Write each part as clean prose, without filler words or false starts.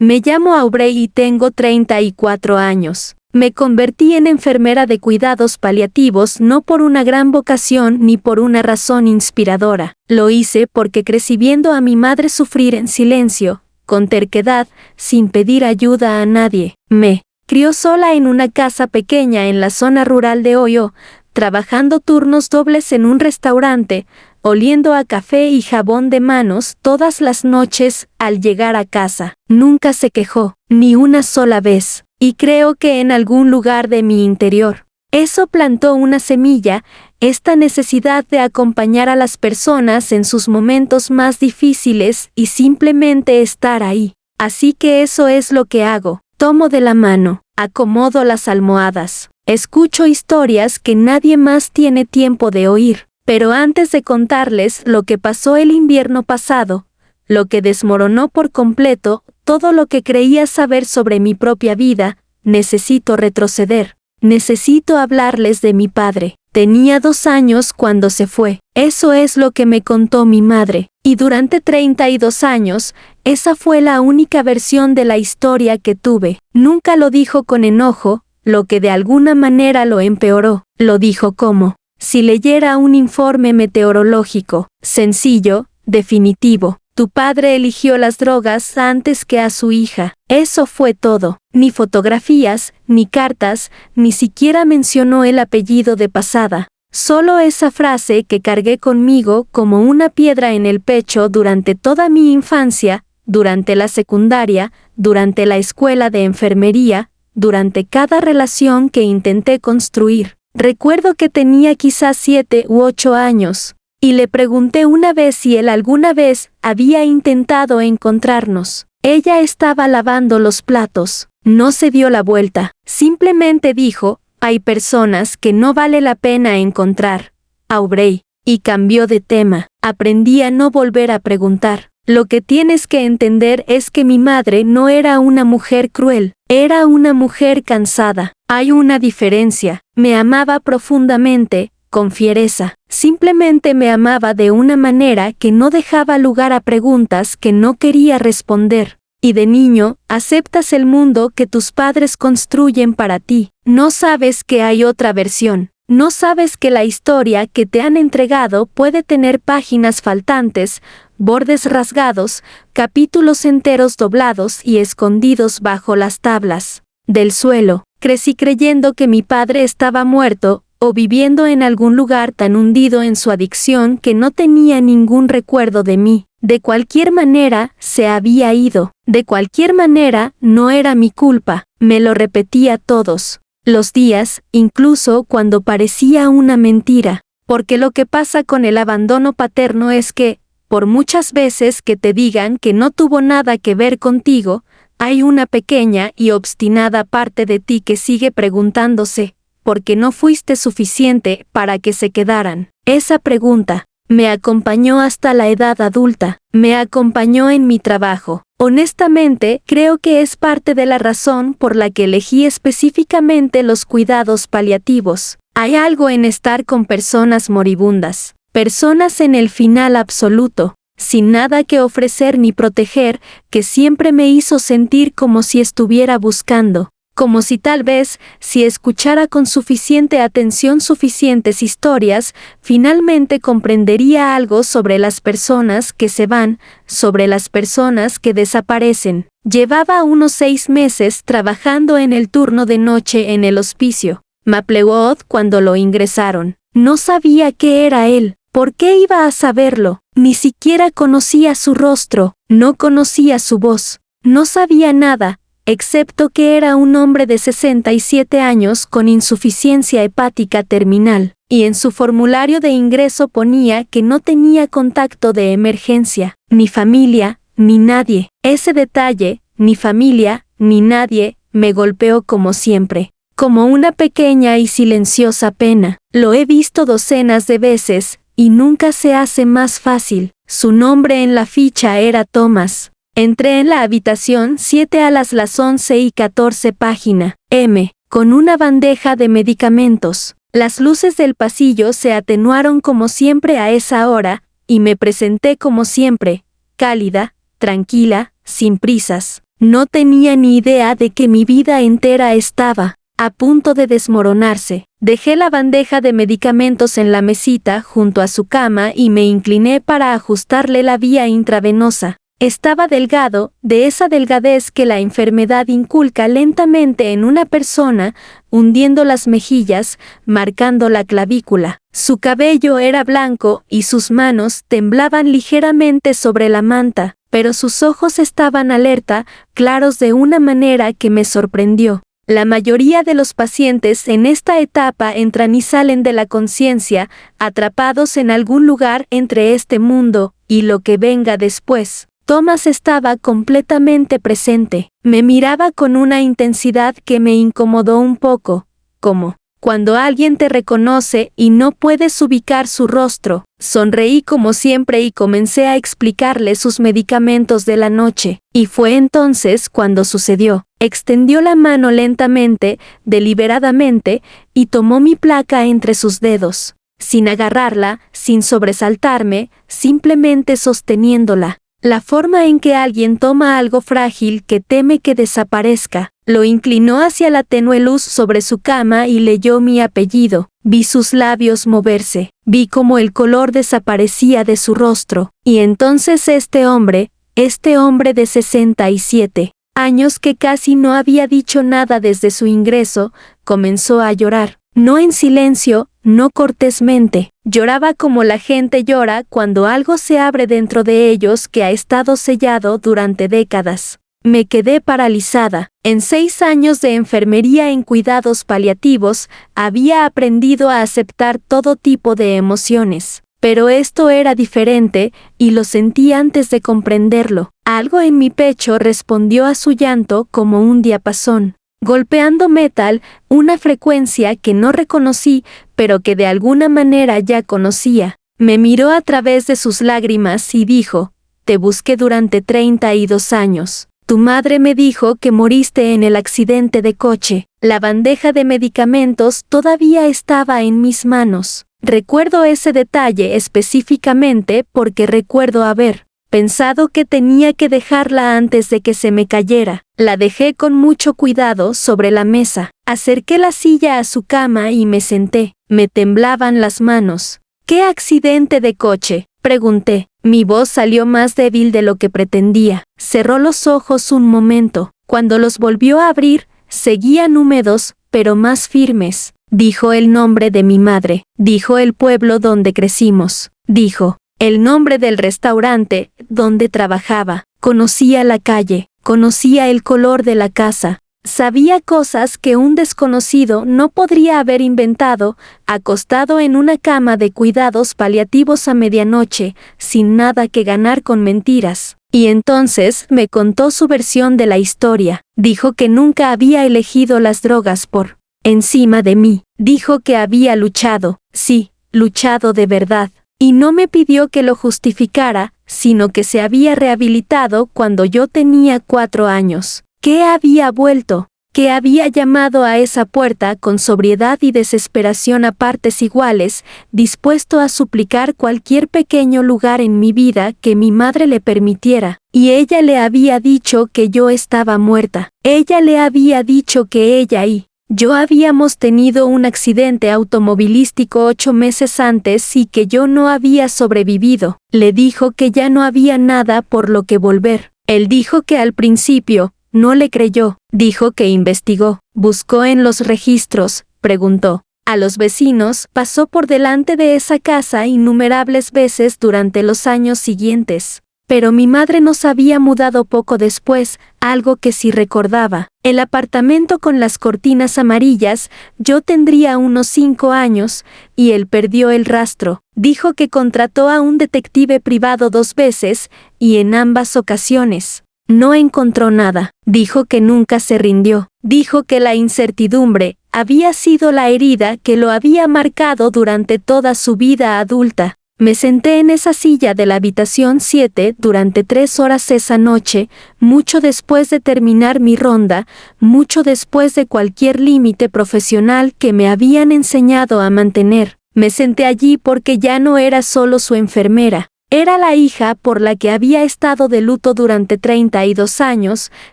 Me llamo Aubrey y tengo 34 años. Me convertí en enfermera de cuidados paliativos no por una gran vocación ni por una razón inspiradora. Lo hice porque crecí viendo a mi madre sufrir en silencio, con terquedad, sin pedir ayuda a nadie. Me crió sola en una casa pequeña en la zona rural de Ohio, trabajando turnos dobles en un restaurante, oliendo a café y jabón de manos todas las noches al llegar a casa. Nunca se quejó, ni una sola vez. Y creo que en algún lugar de mi interior, eso plantó una semilla, esta necesidad de acompañar a las personas en sus momentos más difíciles y simplemente estar ahí. Así que eso es lo que hago. Tomo de la mano, acomodo las almohadas, escucho historias que nadie más tiene tiempo de oír. Pero antes de contarles lo que pasó el invierno pasado, lo que desmoronó por completo todo lo que creía saber sobre mi propia vida, necesito retroceder. Necesito hablarles de mi padre. Tenía 2 años cuando se fue. Eso es lo que me contó mi madre. Y durante 32 años, esa fue la única versión de la historia que tuve. Nunca lo dijo con enojo, lo que de alguna manera lo empeoró. Lo dijo como si leyera un informe meteorológico, sencillo, definitivo. Tu padre eligió las drogas antes que a su hija. Eso fue todo. Ni fotografías, ni cartas, ni siquiera mencionó el apellido de pasada. Solo esa frase que cargué conmigo como una piedra en el pecho durante toda mi infancia, durante la secundaria, durante la escuela de enfermería, durante cada relación que intenté construir. Recuerdo que tenía quizás 7 u 8 años. Y le pregunté una vez si él alguna vez había intentado encontrarnos. Ella estaba lavando los platos. No se dio la vuelta. Simplemente dijo, hay personas que no vale la pena encontrar, Aubrey. Y cambió de tema. Aprendí a no volver a preguntar. Lo que tienes que entender es que mi madre no era una mujer cruel. Era una mujer cansada. Hay una diferencia. Me amaba profundamente, con fiereza. Simplemente me amaba de una manera que no dejaba lugar a preguntas que no quería responder. Y de niño, aceptas el mundo que tus padres construyen para ti. No sabes que hay otra versión. No sabes que la historia que te han entregado puede tener páginas faltantes, bordes rasgados, capítulos enteros doblados y escondidos bajo las tablas del suelo. Crecí creyendo que mi padre estaba muerto, o viviendo en algún lugar tan hundido en su adicción que no tenía ningún recuerdo de mí. De cualquier manera, se había ido. De cualquier manera, no era mi culpa. Me lo repetía todos los días, incluso cuando parecía una mentira. Porque lo que pasa con el abandono paterno es que, por muchas veces que te digan que no tuvo nada que ver contigo, hay una pequeña y obstinada parte de ti que sigue preguntándose, porque no fuiste suficiente para que se quedaran. Esa pregunta me acompañó hasta la edad adulta, me acompañó en mi trabajo. Honestamente, creo que es parte de la razón por la que elegí específicamente los cuidados paliativos. Hay algo en estar con personas moribundas, personas en el final absoluto, sin nada que ofrecer ni proteger, que siempre me hizo sentir como si estuviera buscando. Como si tal vez, si escuchara con suficiente atención suficientes historias, finalmente comprendería algo sobre las personas que se van, sobre las personas que desaparecen. Llevaba unos 6 meses trabajando en el turno de noche en el hospicio Maplewood cuando lo ingresaron. No sabía qué era él. ¿Por qué iba a saberlo? Ni siquiera conocía su rostro, no conocía su voz, no sabía nada, excepto que era un hombre de 67 años con insuficiencia hepática terminal, y en su formulario de ingreso ponía que no tenía contacto de emergencia, ni familia, ni nadie. Ese detalle, ni familia, ni nadie, me golpeó como siempre, como una pequeña y silenciosa pena. Lo he visto docenas de veces, y nunca se hace más fácil. Su nombre en la ficha era Thomas. Entré en la habitación 7 a las 11:14 página M, con una bandeja de medicamentos. Las luces del pasillo se atenuaron como siempre a esa hora, y me presenté como siempre, cálida, tranquila, sin prisas. No tenía ni idea de que mi vida entera estaba a punto de desmoronarse. Dejé la bandeja de medicamentos en la mesita junto a su cama y me incliné para ajustarle la vía intravenosa. Estaba delgado, de esa delgadez que la enfermedad inculca lentamente en una persona, hundiendo las mejillas, marcando la clavícula. Su cabello era blanco y sus manos temblaban ligeramente sobre la manta, pero sus ojos estaban alerta, claros de una manera que me sorprendió. La mayoría de los pacientes en esta etapa entran y salen de la conciencia, atrapados en algún lugar entre este mundo y lo que venga después. Thomas estaba completamente presente. Me miraba con una intensidad que me incomodó un poco, como cuando alguien te reconoce y no puedes ubicar su rostro. Sonreí como siempre y comencé a explicarle sus medicamentos de la noche. Y fue entonces cuando sucedió. Extendió la mano lentamente, deliberadamente, y tomó mi placa entre sus dedos, sin agarrarla, sin sobresaltarme, simplemente sosteniéndola. La forma en que alguien toma algo frágil que teme que desaparezca. Lo inclinó hacia la tenue luz sobre su cama y leyó mi apellido. Vi sus labios moverse. Vi cómo el color desaparecía de su rostro. Y entonces este hombre de 67 años que casi no había dicho nada desde su ingreso, comenzó a llorar. No en silencio, no cortésmente. Lloraba como la gente llora cuando algo se abre dentro de ellos que ha estado sellado durante décadas. Me quedé paralizada. En 6 años de enfermería en cuidados paliativos, había aprendido a aceptar todo tipo de emociones. Pero esto era diferente, y lo sentí antes de comprenderlo. Algo en mi pecho respondió a su llanto como un diapasón. Golpeando metal, una frecuencia que no reconocí, pero que de alguna manera ya conocía. Me miró a través de sus lágrimas y dijo: «Te busqué durante 32 años. Tu madre me dijo que moriste en el accidente de coche. La bandeja de medicamentos todavía estaba en mis manos». Recuerdo ese detalle específicamente porque recuerdo haber pensado que tenía que dejarla antes de que se me cayera. La dejé con mucho cuidado sobre la mesa. Acerqué la silla a su cama y me senté. Me temblaban las manos. «¿Qué accidente de coche?», pregunté. Mi voz salió más débil de lo que pretendía. Cerró los ojos un momento. Cuando los volvió a abrir, seguían húmedos, pero más firmes. Dijo el nombre de mi madre. Dijo el pueblo donde crecimos. Dijo el nombre del restaurante donde trabajaba. Conocía la calle. Conocía el color de la casa. Sabía cosas que un desconocido no podría haber inventado, acostado en una cama de cuidados paliativos a medianoche, sin nada que ganar con mentiras. Y entonces me contó su versión de la historia. Dijo que nunca había elegido las drogas por encima de mí. Dijo que había luchado, sí, luchado de verdad. Y no me pidió que lo justificara, sino que se había rehabilitado cuando yo tenía 4 años. Que había vuelto, que había llamado a esa puerta con sobriedad y desesperación a partes iguales, dispuesto a suplicar cualquier pequeño lugar en mi vida que mi madre le permitiera. Y ella le había dicho que yo estaba muerta. Ella le había dicho que ella y yo habíamos tenido un accidente automovilístico 8 meses antes y que yo no había sobrevivido. Le dijo que ya no había nada por lo que volver. Él dijo que al principio no le creyó. Dijo que investigó, buscó en los registros, preguntó a los vecinos, pasó por delante de esa casa innumerables veces durante los años siguientes. Pero mi madre nos había mudado poco después, algo que sí recordaba. El apartamento con las cortinas amarillas, yo tendría unos 5 años, y él perdió el rastro. Dijo que contrató a un detective privado 2 veces, y en ambas ocasiones no encontró nada. Dijo que nunca se rindió. Dijo que la incertidumbre había sido la herida que lo había marcado durante toda su vida adulta. Me senté en esa silla de la habitación 7 durante 3 horas esa noche, mucho después de terminar mi ronda, mucho después de cualquier límite profesional que me habían enseñado a mantener. Me senté allí porque ya no era solo su enfermera. Era la hija por la que había estado de luto durante 32 años,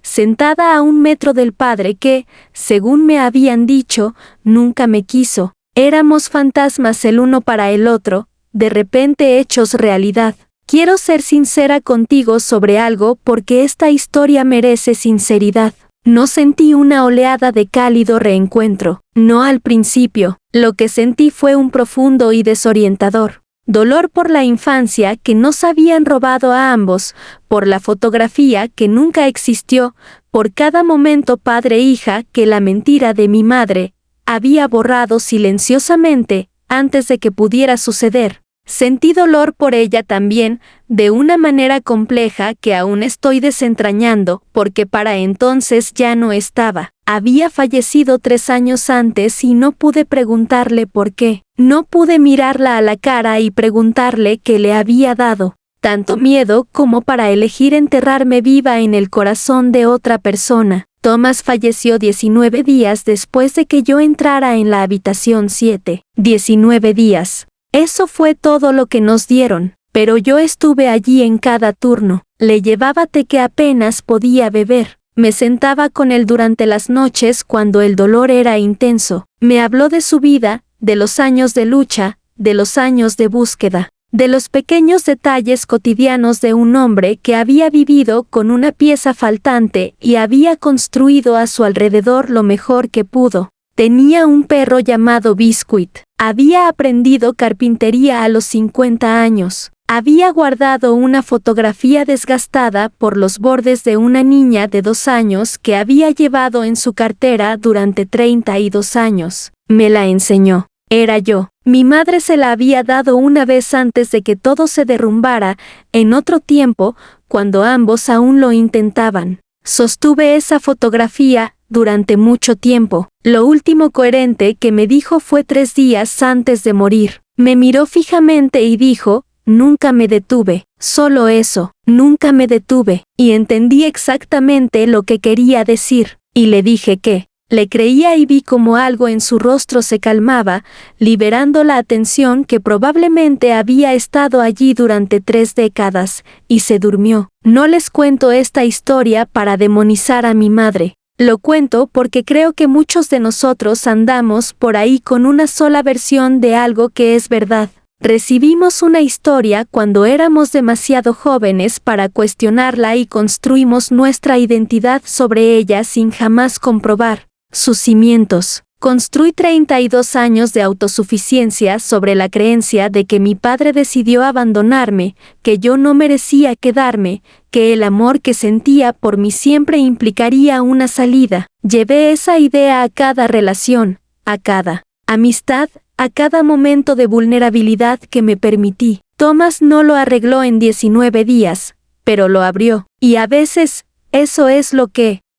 sentada a 1 metro del padre que, según me habían dicho, nunca me quiso. Éramos fantasmas el uno para el otro, de repente hechos realidad. Quiero ser sincera contigo sobre algo porque esta historia merece sinceridad. No sentí una oleada de cálido reencuentro, no al principio. Lo que sentí fue un profundo y desorientador dolor por la infancia que nos habían robado a ambos, por la fotografía que nunca existió, por cada momento padre-hija que la mentira de mi madre había borrado silenciosamente antes de que pudiera suceder. Sentí dolor por ella también, de una manera compleja que aún estoy desentrañando, porque para entonces ya no estaba. Había fallecido 3 años antes y no pude preguntarle por qué. No pude mirarla a la cara y preguntarle qué le había dado tanto miedo como para elegir enterrarme viva en el corazón de otra persona. Thomas falleció 19 días después de que yo entrara en la habitación 7. 19 días. Eso fue todo lo que nos dieron, pero yo estuve allí en cada turno. Le llevaba té que apenas podía beber. Me sentaba con él durante las noches cuando el dolor era intenso. Me habló de su vida, de los años de lucha, de los años de búsqueda, de los pequeños detalles cotidianos de un hombre que había vivido con una pieza faltante y había construido a su alrededor lo mejor que pudo. Tenía un perro llamado Biscuit. Había aprendido carpintería a los 50 años. Había guardado una fotografía desgastada por los bordes de una niña de 2 años que había llevado en su cartera durante 32 años. Me la enseñó. Era yo. Mi madre se la había dado una vez antes de que todo se derrumbara, en otro tiempo, cuando ambos aún lo intentaban. Sostuve esa fotografía durante mucho tiempo. Lo último coherente que me dijo fue 3 días antes de morir. Me miró fijamente y dijo: nunca me detuve, solo eso, nunca me detuve, y entendí exactamente lo que quería decir, y le dije que le creía y vi como algo en su rostro se calmaba, liberando la atención que probablemente había estado allí durante 3 décadas, y se durmió. No les cuento esta historia para demonizar a mi madre. Lo cuento porque creo que muchos de nosotros andamos por ahí con una sola versión de algo que es verdad. Recibimos una historia cuando éramos demasiado jóvenes para cuestionarla y construimos nuestra identidad sobre ella sin jamás comprobar sus cimientos. Construí 32 años de autosuficiencia sobre la creencia de que mi padre decidió abandonarme, que yo no merecía quedarme, que el amor que sentía por mí siempre implicaría una salida. Llevé esa idea a cada relación, a cada amistad, a cada momento de vulnerabilidad que me permití. Thomas no lo arregló en 19 días, pero lo abrió. Y a veces, eso es lo que